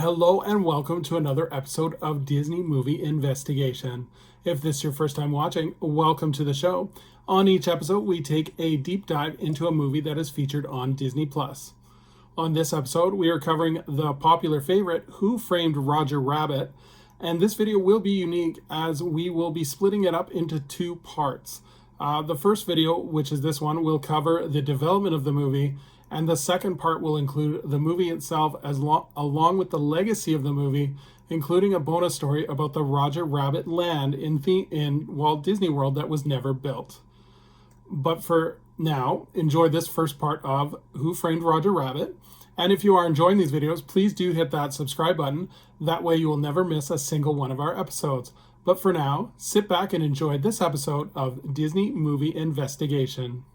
Hello and welcome to another episode of Disney Movie Investigation. If this is your first time watching, welcome to the show. On each episode, we take a deep dive into a movie that is featured on Disney+. On this episode, we are covering the popular favorite, Who Framed Roger Rabbit? And this video will be unique as we will be splitting it up into two parts. The first video, which is this one, will cover the development of the movie, and the second part will include the movie itself along with the legacy of the movie, including a bonus story about the Roger Rabbit land in Walt Disney World that was never built. But for now, enjoy this first part of Who Framed Roger Rabbit. And if you are enjoying these videos, please do hit that subscribe button. That way you will never miss a single one of our episodes. But for now, sit back and enjoy this episode of Disney Movie Investigation.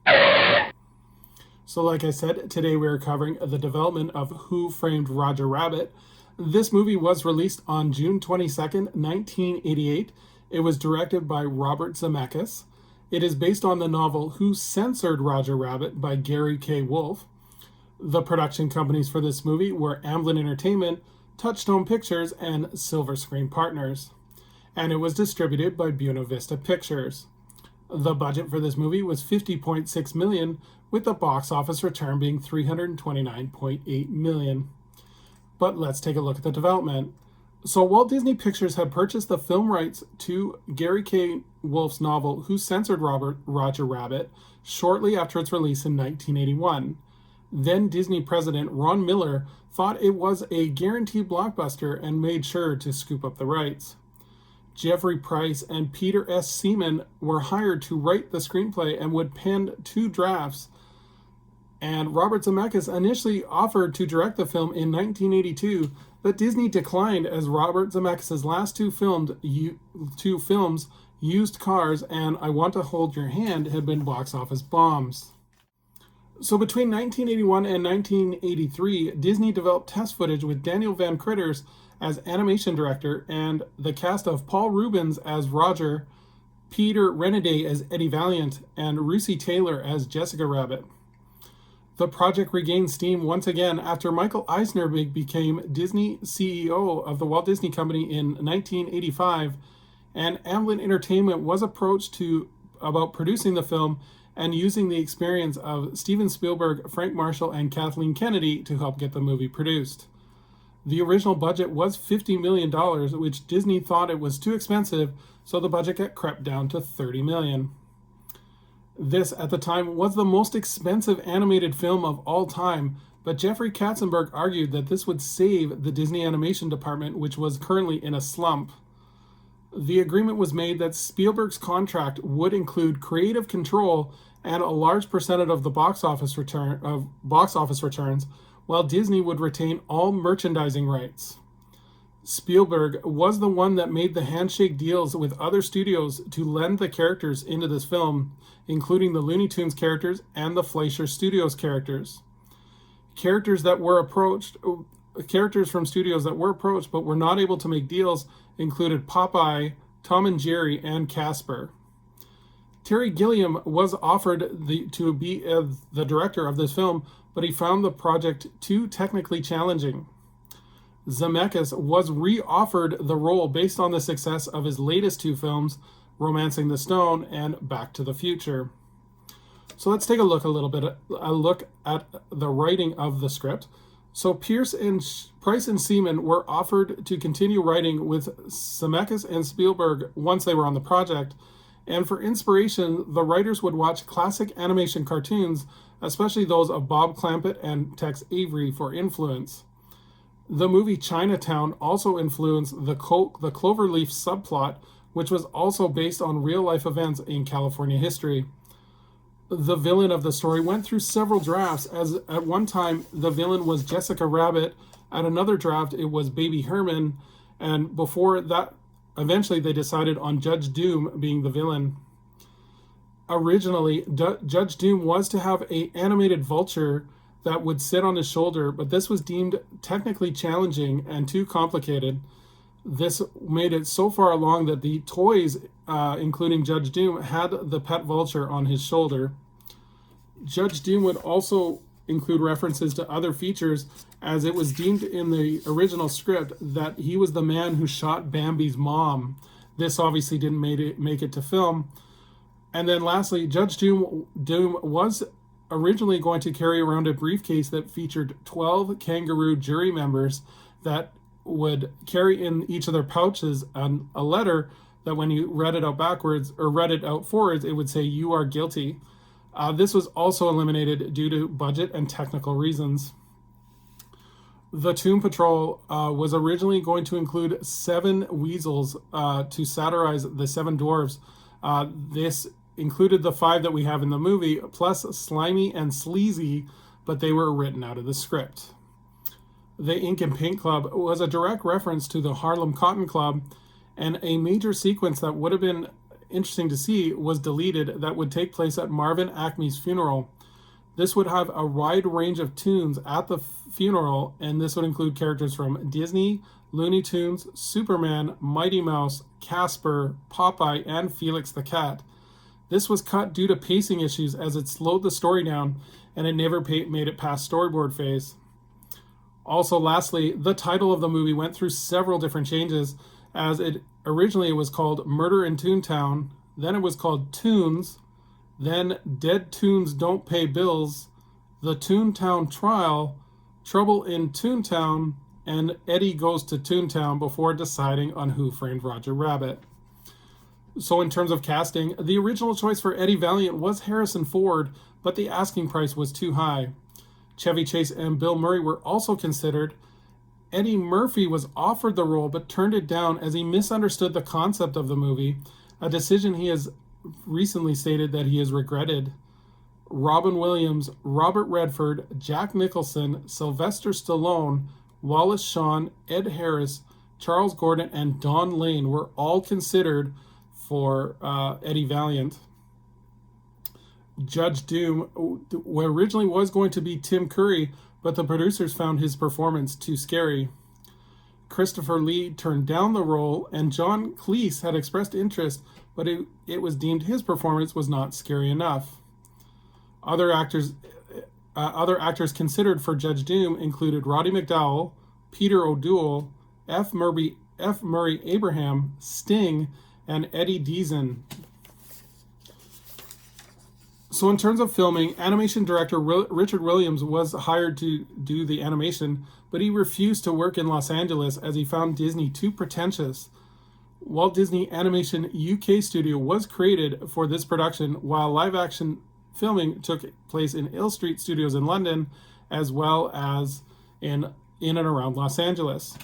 So like I said, today we are covering the development of Who Framed Roger Rabbit. This movie was released on June 22nd, 1988. It was directed by Robert Zemeckis. It is based on the novel Who Censored Roger Rabbit by Gary K. Wolfe. The production companies for this movie were Amblin Entertainment, Touchstone Pictures, and Silver Screen Partners. And it was distributed by Buena Vista Pictures. The budget for this movie was $50.6 million, with the box office return being $329.8 million. But let's take a look at the development. So Walt Disney Pictures had purchased the film rights to Gary K. Wolfe's novel Who Censored Roger Rabbit shortly after its release in 1981. Then Disney president Ron Miller thought it was a guaranteed blockbuster and made sure to scoop up the rights. Jeffrey Price and Peter S. Seaman were hired to write the screenplay and would pen two drafts. And Robert Zemeckis initially offered to direct the film in 1982, but Disney declined as Robert Zemeckis' last two films, Used Cars and I Want to Hold Your Hand, had been box office bombs. So between 1981 and 1983, Disney developed test footage with Daniel Van Critters as animation director and the cast of Paul Rubens as Roger, Peter Renaday as Eddie Valiant, and Russi Taylor as Jessica Rabbit. The project regained steam once again after Michael Eisner became Disney CEO of the Walt Disney Company in 1985, and Amblin Entertainment was approached about producing the film and using the experience of Steven Spielberg, Frank Marshall, and Kathleen Kennedy to help get the movie produced. The original budget was $50 million, which Disney thought it was too expensive, so the budget got crept down to $30 million. This, at the time, was the most expensive animated film of all time, but Jeffrey Katzenberg argued that this would save the Disney animation department, which was currently in a slump. The agreement was made that Spielberg's contract would include creative control and a large percentage of the box office returns, while Disney would retain all merchandising rights. Spielberg was the one that made the handshake deals with other studios to lend the characters into this film, including the Looney Tunes characters and the Fleischer Studios characters. Characters from studios that were approached but were not able to make deals included Popeye, Tom and Jerry, and Casper. Terry Gilliam was offered to be the director of this film, but he found the project too technically challenging. Zemeckis was re-offered the role based on the success of his latest two films, Romancing the Stone and Back to the Future. So let's take a look at the writing of the script. So Price and Seaman were offered to continue writing with Zemeckis and Spielberg once they were on the project, and for inspiration, the writers would watch classic animation cartoons, especially those of Bob Clampett and Tex Avery, for influence. The movie Chinatown also influenced the Cloverleaf subplot, which was also based on real-life events in California history. The villain of the story went through several drafts, as at one time the villain was Jessica Rabbit, at another draft it was Baby Herman, and before that, eventually they decided on Judge Doom being the villain. Originally, Judge Doom was to have an animated vulture that would sit on his shoulder, but this was deemed technically challenging and too complicated. This made it so far along that the toys, including Judge Doom, had the pet vulture on his shoulder. Judge Doom would also include references to other features, as it was deemed in the original script that he was the man who shot Bambi's mom. This obviously didn't make it to film. And then lastly, Judge Doom was originally going to carry around a briefcase that featured 12 kangaroo jury members that would carry in each of their pouches a letter that when you read it out backwards or read it out forwards, it would say, "You are guilty." This was also eliminated due to budget and technical reasons. The Toon Patrol was originally going to include 7 weasels to satirize the 7 dwarves. This included the 5 that we have in the movie, plus Slimy and Sleazy, but they were written out of the script. The Ink and Paint Club was a direct reference to the Harlem Cotton Club, and a major sequence that would have been interesting to see was deleted that would take place at Marvin Acme's funeral. This would have a wide range of tunes at the funeral, and this would include characters from Disney, Looney Tunes, Superman, Mighty Mouse, Casper, Popeye, and Felix the Cat. This was cut due to pacing issues as it slowed the story down, and it never made it past storyboard phase. Also, lastly, the title of the movie went through several different changes, as it originally was called Murder in ToonTown, then it was called Toons, then Dead Toons Don't Pay Bills, The ToonTown Trial, Trouble in ToonTown, and Eddie Goes to ToonTown before deciding on Who Framed Roger Rabbit. So in terms of casting, the original choice for Eddie Valiant was Harrison Ford, but the asking price was too high. Chevy Chase and Bill Murray were also considered. Eddie Murphy was offered the role but turned it down as he misunderstood the concept of the movie, a decision he has recently stated that he has regretted. Robin Williams, Robert Redford, Jack Nicholson, Sylvester Stallone, Wallace Shawn, Ed Harris, Charles Gordon, and Don Lane were all considered for Eddie Valiant. Judge Doom originally was going to be Tim Curry, but the producers found his performance too scary. Christopher Lee turned down the role, and John Cleese had expressed interest, but it was deemed his performance was not scary enough. Other actors considered for Judge Doom included Roddy McDowall, Peter O'Toole, F. Murray Abraham, Sting, and Eddie Deason. So in terms of filming, animation director Richard Williams was hired to do the animation, but he refused to work in Los Angeles as he found Disney too pretentious. Walt Disney Animation UK Studio was created for this production, while live-action filming took place in Hill Street Studios in London, as well as in and around Los Angeles.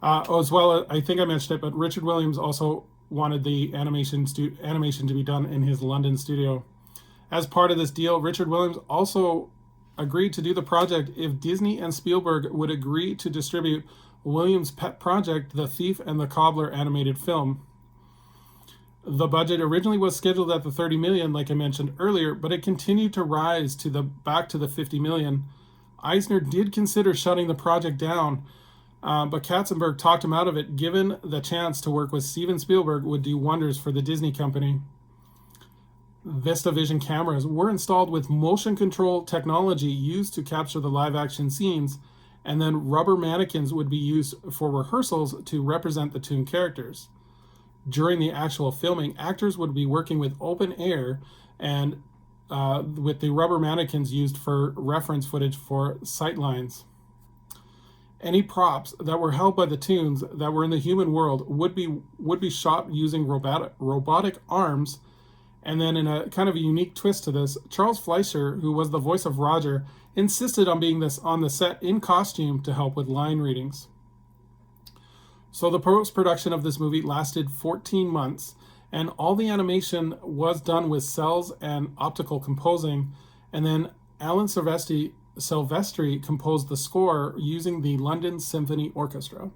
As well, I think I mentioned it, but Richard Williams also wanted the animation to be done in his London studio. As part of this deal, Richard Williams also agreed to do the project if Disney and Spielberg would agree to distribute Williams' pet project, The Thief and the Cobbler animated film. The budget originally was scheduled at the $30 million, like I mentioned earlier, but it continued to rise back to the $50 million. Eisner did consider shutting the project down, but Katzenberg talked him out of it, given the chance to work with Steven Spielberg would do wonders for the Disney company. VistaVision cameras were installed with motion control technology used to capture the live-action scenes, and then rubber mannequins would be used for rehearsals to represent the Toon characters. During the actual filming, actors would be working with open air and with the rubber mannequins used for reference footage for sightlines. Any props that were held by the Toons that were in the human world would be shot using robotic arms. And then in a kind of a unique twist to this, Charles Fleischer, who was the voice of Roger, insisted on being on the set in costume to help with line readings. So the post-production of this movie lasted 14 months, and all the animation was done with cells and optical composing, and then Alan Silvestri composed the score using the London Symphony Orchestra.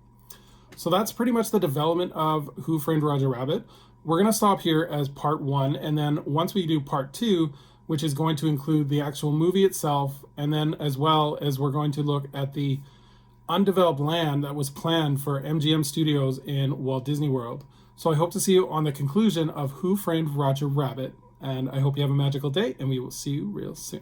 So that's pretty much the development of Who Framed Roger Rabbit. We're going to stop here as part 1, and then once we do part 2, which is going to include the actual movie itself, and then as well as we're going to look at the undeveloped land that was planned for MGM Studios in Walt Disney World. So I hope to see you on the conclusion of Who Framed Roger Rabbit, and I hope you have a magical day, and we will see you real soon.